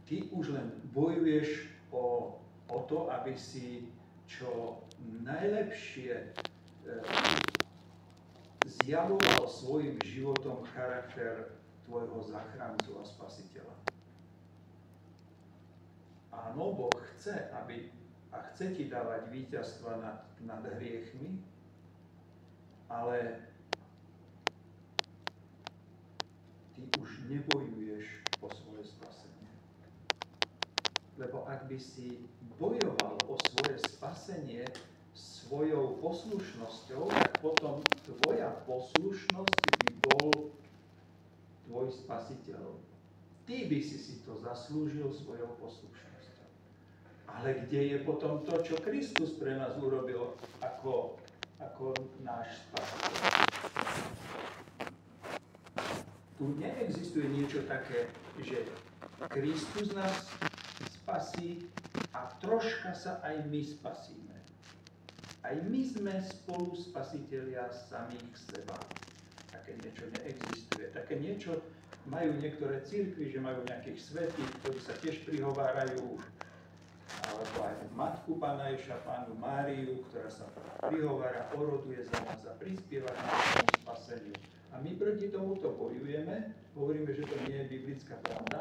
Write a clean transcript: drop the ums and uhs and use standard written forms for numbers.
ty už len bojuješ o to, aby si čo najlepšie zjavoval svojim životom charakter tvojho záchrancu a spasiteľa. Áno, Boh chce, a chce ti dávať víťazstva nad hriechmi, ale ty už nebojuješ o svoje spasenie. Lebo ak by si bojoval o svoje spasenie svojou poslušnosťou, tak potom tvoja poslušnosť by bol tvoj spasiteľ. Ty by si to zaslúžil svojou poslušnosťou. Ale kde je potom to, čo Kristus pre nás urobil ako náš spasiteľ? Tu neexistuje niečo také, že Kristus nás spasí a troška sa aj my spasíme. Aj my sme spolu spasitelia samých seba. Také niečo neexistuje. Také niečo majú niektoré cirkvi, že majú nejakých svätých, ktorí sa tiež prihovárajú, alebo aj Matku Pána Ježiša, Pánu Máriu, ktorá sa prihovára, oroduje za nás a prispieva k našemu spaseniu. A my proti tomuto bojujeme, hovoríme, že to nie je biblická pravda,